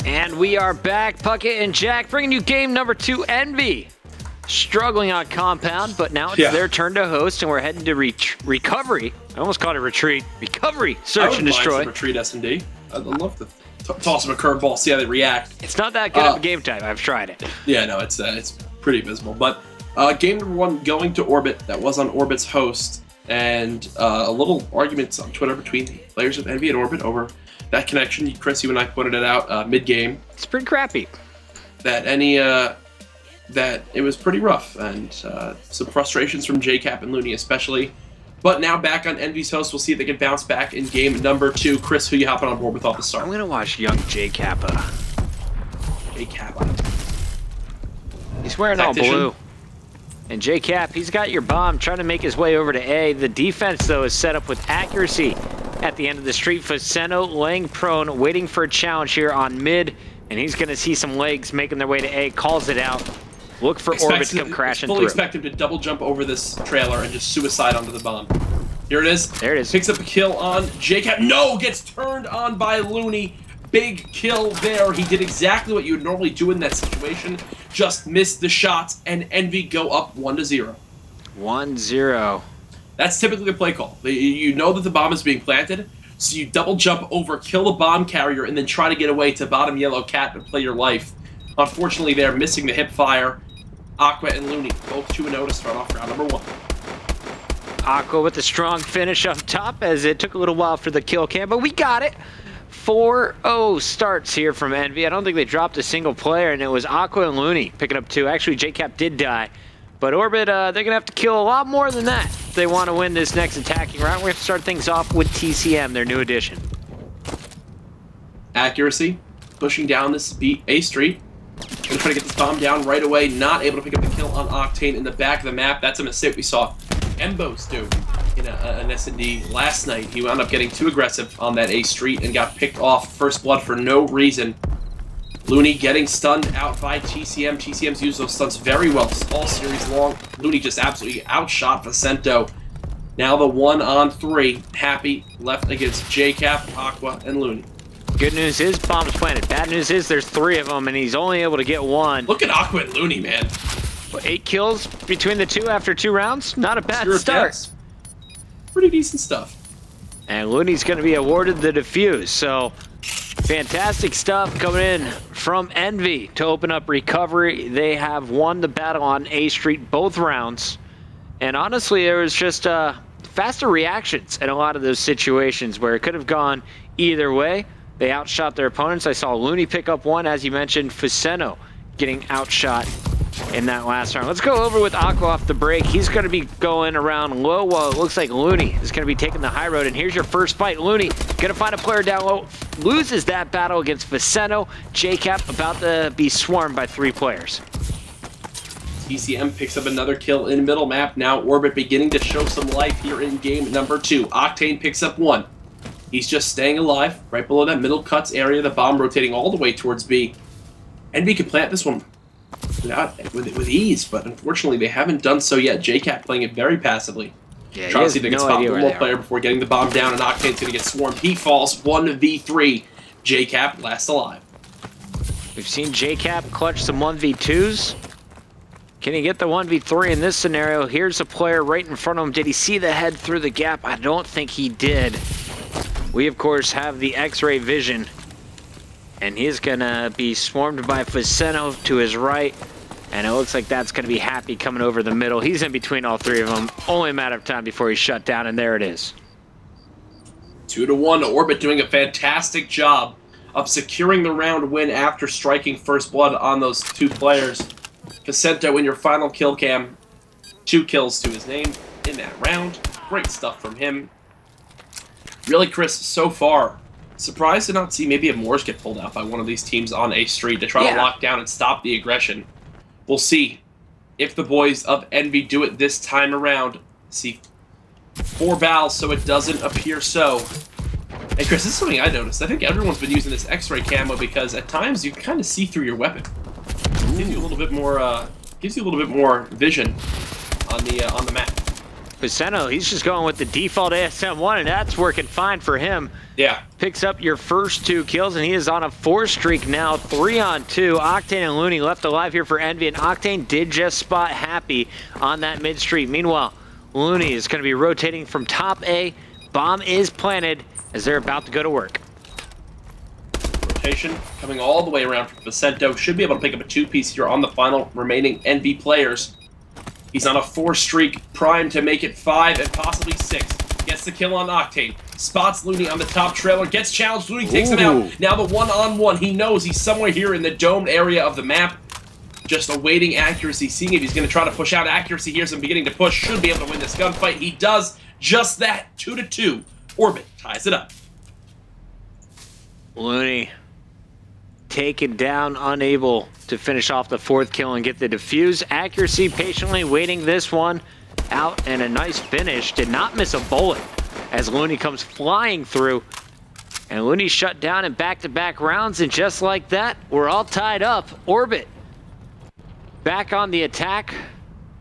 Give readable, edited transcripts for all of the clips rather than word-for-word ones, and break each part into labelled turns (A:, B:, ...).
A: And we are back, Puckett and Jack, bringing you game number 2, Envy. Struggling on compound, but now it's their turn to host, and we're heading to recovery. I almost called it retreat. Recovery, search and destroy.
B: Retreat SND. I'd love to toss them a curveball, see how they react.
A: It's not that good of a game type. I've tried it.
B: Yeah, no, it's pretty abysmal. But game number 1 going to Orbit. That was on Orbit's host, and a little arguments on Twitter between the players of Envy and Orbit over that connection. Chris, you and I pointed it out mid-game.
A: It's pretty crappy.
B: That it was pretty rough, and some frustrations from JCap and Looney especially. But now back on Envy's host, we'll see if they can bounce back in game number 2. Chris, who you hopping on board with off the start?
A: I'm going to watch young JCappa. He's wearing all blue. And JCap, he's got your bomb, trying to make his way over to A. The defense, though, is set up with accuracy at the end of the street. Faceno laying prone, waiting for a challenge here on mid, and he's going to see some legs making their way to A, calls it out. Look for Orbit to come crashing through.
B: Fully expect him to double jump over this trailer and just suicide onto the bomb. Here it is.
A: There it is.
B: Picks up a kill on JCap. No! Gets turned on by Looney. Big kill there. He did exactly what you would normally do in that situation. Just missed the shots, and Envy go up 1-0.
A: 1-0.
B: That's typically the play call. You know that the bomb is being planted, so you double jump over, kill the bomb carrier, and then try to get away to bottom yellow cat and play your life. Unfortunately, they're missing the hip fire. Aqua and Looney, both 2-0 to start off round number 1.
A: Aqua with a strong finish up top, as it took a little while for the kill cam, but we got it. 4-0 starts here from Envy. I don't think they dropped a single player, and it was Aqua and Looney picking up 2. Actually, JCap did die. But Orbit, they're going to have to kill a lot more than that if they want to win this next attacking round. We're going to start things off with TCM, their new addition.
B: Accuracy, pushing down this A street. Gonna try to get this bomb down right away. Not able to pick up the kill on Octane in the back of the map. That's a mistake we saw Embos do in an S&D last night. He wound up getting too aggressive on that A street and got picked off first blood for no reason. Looney getting stunned out by TCM. TCM's used those stunts very well all series long. Looney just absolutely outshot Vicento. Now the 1-on-3. Happy left against JCap, Aqua, and Looney.
A: Good news is bomb's planted. Bad news is there's 3 of them, and he's only able to get 1.
B: Look at Aqua and Looney, man.
A: 8 kills between the 2 after 2 rounds. Not a bad start.
B: Pretty decent stuff.
A: And Looney's going to be awarded the defuse. So fantastic stuff coming in from Envy to open up recovery. They have won the battle on A Street both rounds. And honestly, there was just faster reactions in a lot of those situations where it could have gone either way. They outshot their opponents. I saw Looney pick up 1, as you mentioned, Faceno getting outshot in that last round. Let's go over with Aqua off the break. He's going to be going around low while it looks like Looney is going to be taking the high road. And here's your first fight. Looney going to find a player down low. Loses that battle against Faceno. JCap about to be swarmed by 3 players.
B: TCM picks up another kill in middle map. Now Orbit beginning to show some life here in game number 2. Octane picks up 1. He's just staying alive right below that middle cuts area. The bomb rotating all the way towards B. Envy can plant this one with ease, but unfortunately they haven't done so yet. JCap playing it very passively.
A: Yeah,
B: trying to see if they can spot one more player before getting the bomb down, and Octane's going to get swarmed. He falls 1v3. JCap last alive.
A: We've seen JCap clutch some 1v2s. Can he get the 1v3 in this scenario? Here's a player right in front of him. Did he see the head through the gap? I don't think he did. We, of course, have the X-ray vision, and he's going to be swarmed by Faceno to his right, and it looks like that's going to be Happy coming over the middle. He's in between all 3 of them. Only a matter of time before he's shut down, and there it is.
B: 2-1. Orbit doing a fantastic job of securing the round win after striking first blood on those 2 players. Facento in your final kill cam. 2 kills to his name in that round. Great stuff from him. Really, Chris, so far, surprised to not see maybe a Moors get pulled out by one of these teams on A Street to try to lock down and stop the aggression. We'll see if the boys of Envy do it this time around. See 4 bals, so it doesn't appear so. And Chris, this is something I noticed. I think everyone's been using this X-ray camo because at times you can kind of see through your weapon. It gives you a little bit more, vision on the map.
A: Viceno, he's just going with the default ASM1, and that's working fine for him.
B: Yeah.
A: Picks up your first 2 kills, and he is on a 4 streak now, 3 on 2. Octane and Looney left alive here for Envy, and Octane did just spot Happy on that mid street. Meanwhile, Looney is going to be rotating from top A. Bomb is planted as they're about to go to work.
B: Rotation coming all the way around from Vicento. Should be able to pick up a 2-piece here on the final remaining Envy players. He's on a 4 streak, primed to make it 5 and possibly 6. Gets the kill on Octane. Spots Looney on the top trailer. Gets challenged. Looney takes him out. Now the one-on-one. He knows he's somewhere here in the domed area of the map. Just awaiting accuracy, seeing if he's going to try to push out accuracy. Here's him beginning to push. Should be able to win this gunfight. He does just that. 2-2. Orbit ties it up.
A: Looney taken down, unable to finish off the 4th kill and get the defuse. Accuracy patiently waiting this one out, and a nice finish. Did not miss a bullet as Looney comes flying through. And Looney shut down in back-to-back rounds, and just like that, we're all tied up. Orbit back on the attack.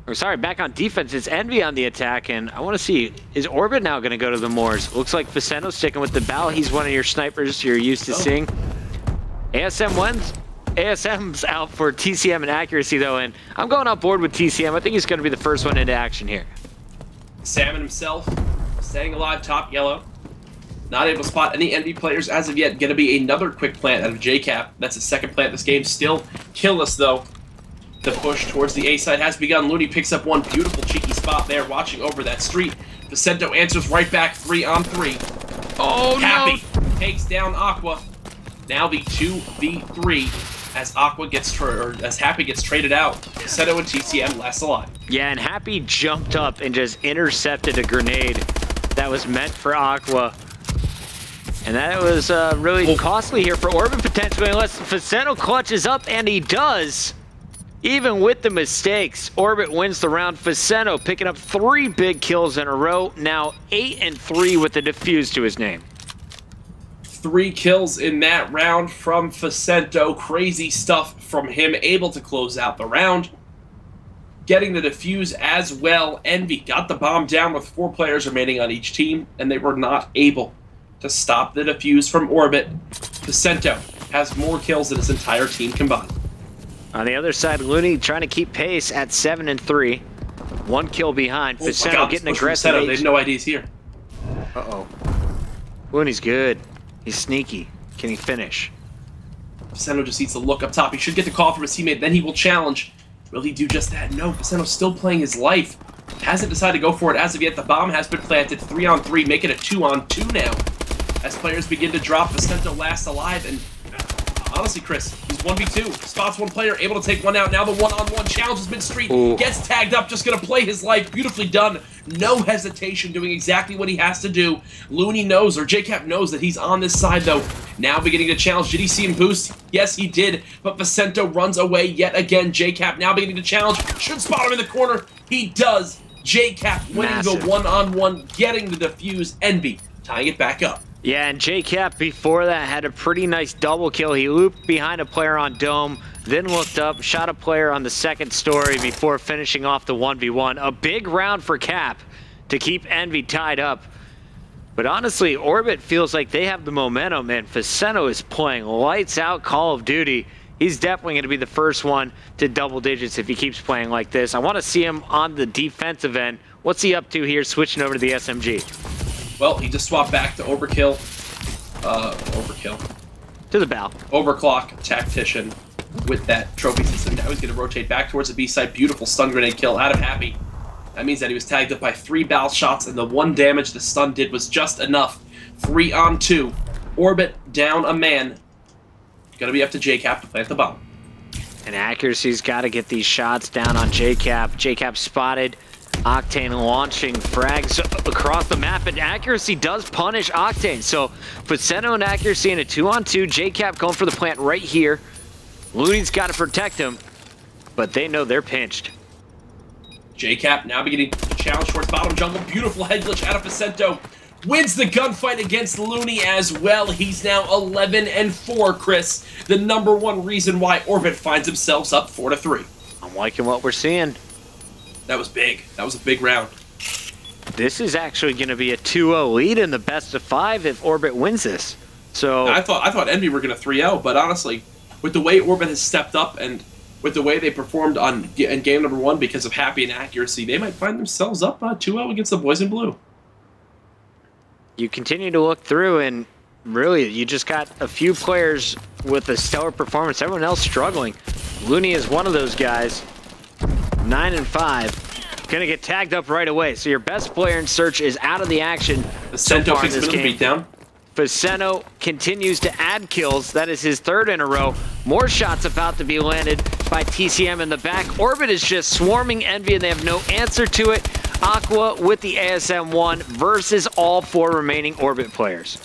A: Or sorry, back on defense. It's Envy on the attack, and I want to see, is Orbit now going to go to the Moors? Looks like Viceno sticking with the bow. He's one of your snipers you're used to seeing. ASM's out for TCM and accuracy, though, and I'm going on board with TCM. I think he's going to be the first one into action here.
B: Salmon himself, staying alive, top yellow. Not able to spot any Envy players as of yet. Going to be another quick plant out of JCap. That's his 2nd plant this game. Still killless, though. The push towards the A side has begun. Looney picks up one beautiful cheeky spot there, watching over that street. Vicento answers right back, 3 on 3.
A: Oh,
B: Happy takes down Aqua. Now the 2v3 as Happy gets traded out. Vicento and TCM last alive.
A: Yeah, and Happy jumped up and just intercepted a grenade that was meant for Aqua. And that was really costly here for Orbit potentially, unless Viceno clutches up, and he does. Even with the mistakes, Orbit wins the round. Viceno picking up 3 big kills in a row. Now 8 and 3 with the defuse to his name.
B: 3 kills in that round from Vicento. Crazy stuff from him. Able to close out the round. Getting the defuse as well. Envy got the bomb down with 4 players remaining on each team, and they were not able to stop the defuse from Orbit. Vicento has more kills than his entire team combined.
A: On the other side, Looney trying to keep pace at 7 and 3. 1 kill behind. Viceno getting aggressive.
B: They have no ideas here.
A: Uh-oh. Looney's good. He's sneaky. Can he finish?
B: Viceno just needs to look up top. He should get the call from his teammate. Then he will challenge. Will he do just that? No. Viceno's still playing his life. Hasn't decided to go for it as of yet. The bomb has been planted. 3 on 3. Make it a 2 on 2 now. As players begin to drop, Vicento last alive. And honestly, Chris, he's 1v2. Spots 1 player, able to take 1 out. Now the 1-on-1 challenges mid-street. Gets tagged up, just going to play his life. Beautifully done. No hesitation, doing exactly what he has to do. Looney knows, or JCap knows, that he's on this side, though. Now beginning to challenge. Did he see him boost? Yes, he did. But Vicento runs away yet again. JCap now beginning to challenge. Should spot him in the corner. He does. JCap winning the 1-on-1, getting the defuse. Envy tying it back up.
A: Yeah, and JCap before that had a pretty nice double kill. He looped behind a player on Dome, then looked up, shot a player on the 2nd story before finishing off the 1v1. A big round for Cap to keep Envy tied up. But honestly, Orbit feels like they have the momentum, and Viceno is playing lights out Call of Duty. He's definitely going to be the first one to double digits if he keeps playing like this. I want to see him on the defensive end. What's he up to here, switching over to the SMG?
B: Well, he just swapped back to Overkill.
A: To the bow.
B: Overclock Tactician with that trophy system. Now he's going to rotate back towards the B side. Beautiful stun grenade kill out of Happy. That means that he was tagged up by 3 bow shots, and the 1 damage the stun did was just enough. 3 on 2. Orbit down a man. Going to be up to JCap to plant the bomb.
A: And accuracy's got to get these shots down on JCap. JCap spotted. Octane launching frags across the map, and accuracy does punish Octane. So Viceno and accuracy in a 2-on-2. JCap going for the plant right here. Looney's got to protect him, but they know they're pinched.
B: JCap now beginning to challenge towards bottom jungle. Beautiful head glitch out of Vicento. Wins the gunfight against Looney as well. He's now 11 and 4, Chris. The #1 reason why Orbit finds themselves up 4-3.
A: I'm liking what we're seeing.
B: That was big. That was a big round.
A: This is actually going to be a 2-0 lead in the best of 5 if Orbit wins this. So
B: I thought Envy were going to 3-0, but honestly, with the way Orbit has stepped up and with the way they performed in game number 1 because of Happy and accuracy, they might find themselves up 2-0 against the boys in blue.
A: You continue to look through, and really, you just got a few players with a stellar performance. Everyone else struggling. Looney is one of those guys. 9 and 5. Gonna get tagged up right away. So your best player in search is out of the action.
B: Vicento picks up a beatdown.
A: Vicento continues to add kills. That is his 3rd in a row. More shots about to be landed by TCM in the back. Orbit is just swarming Envy, and they have no answer to it. Aqua with the ASM-1 versus all 4 remaining Orbit players.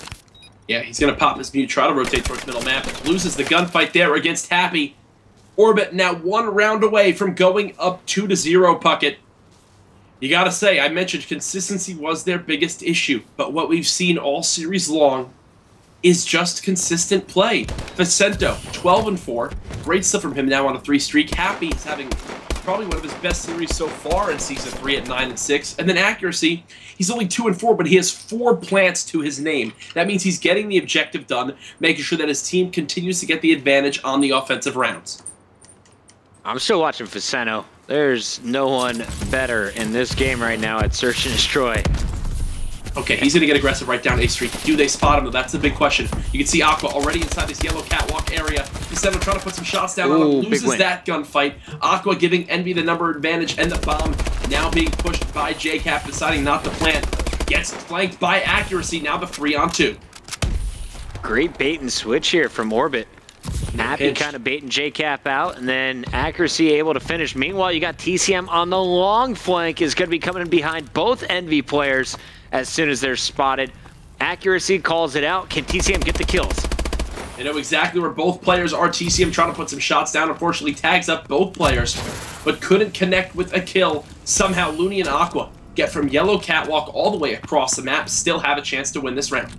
B: Yeah, he's going to pop his mute, try to rotate towards middle map. Loses the gunfight there against Happy. Orbit now 1 round away from going up 2-0, Puckett. You got to say, I mentioned consistency was their biggest issue, but what we've seen all series long is just consistent play. Vicento, 12 and 4. Great stuff from him now on a 3 streak. Happy is having probably one of his best series so far in Season 3 at 9 and 6. And then accuracy, he's only 2 and 4, but he has 4 plants to his name. That means he's getting the objective done, making sure that his team continues to get the advantage on the offensive rounds.
A: I'm still watching Vicento. There's no one better in this game right now at Search and Destroy.
B: Okay, he's going to get aggressive right down A Street. Do they spot him, though? That's the big question. You can see Aqua already inside this yellow catwalk area. Vicento trying to put some shots down on him. Loses that gunfight. Aqua giving Envy the number advantage and the bomb now being pushed by JCap, deciding not to plant. Gets flanked by accuracy. Now the 3-on-2.
A: Great bait and switch here from Orbit. Happy kind of baiting JCap out, and then accuracy able to finish. Meanwhile, you got TCM on the long flank, is going to be coming in behind both Envy players as soon as they're spotted. Accuracy calls it out. Can TCM get the kills?
B: They know exactly where both players are. TCM trying to put some shots down. Unfortunately, tags up both players, but couldn't connect with a kill. Somehow, Looney and Aqua get from yellow catwalk all the way across the map, still have a chance to win this round.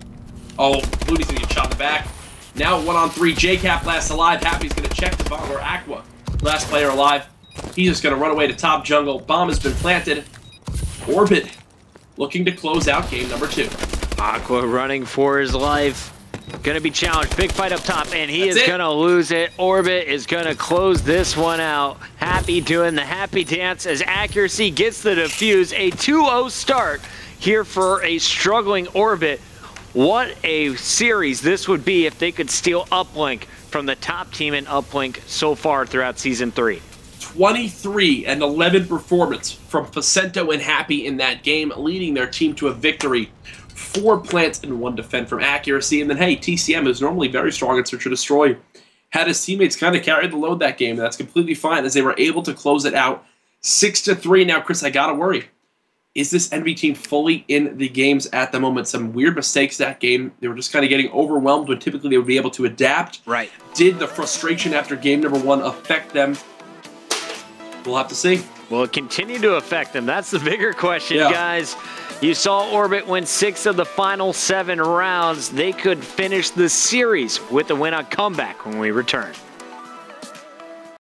B: Oh, Looney's going to get shot in the back. Now 1-on-3, JCap last alive. Happy's going to check the bomb, or Aqua, last player alive. He's just going to run away to top jungle. Bomb has been planted. Orbit looking to close out game number 2.
A: Aqua running for his life. Going to be challenged. Big fight up top, and he is going to lose it. Orbit is going to close this one out. Happy doing the happy dance as accuracy gets the defuse. A 2-0 start here for a struggling Orbit. What a series this would be if they could steal uplink from the top team in uplink so far throughout Season 3.
B: 23 and 11 performance from Vicento and Happy in that game, leading their team to a victory. 4 plants and 1 defend from accuracy. And then, hey, TCM is normally very strong in Search and Destroy. Had his teammates kind of carry the load that game, and that's completely fine as they were able to close it out 6-3. Now, Chris, I got to worry. Is this Envy team fully in the games at the moment? Some weird mistakes that game. They were just kind of getting overwhelmed when typically they would be able to adapt.
A: Right.
B: Did the frustration after game number 1 affect them? We'll have to see.
A: Will it continue to affect them? That's the bigger question, guys. You saw Orbit win 6 of the final 7 rounds. They could finish the series with a win on comeback when we return.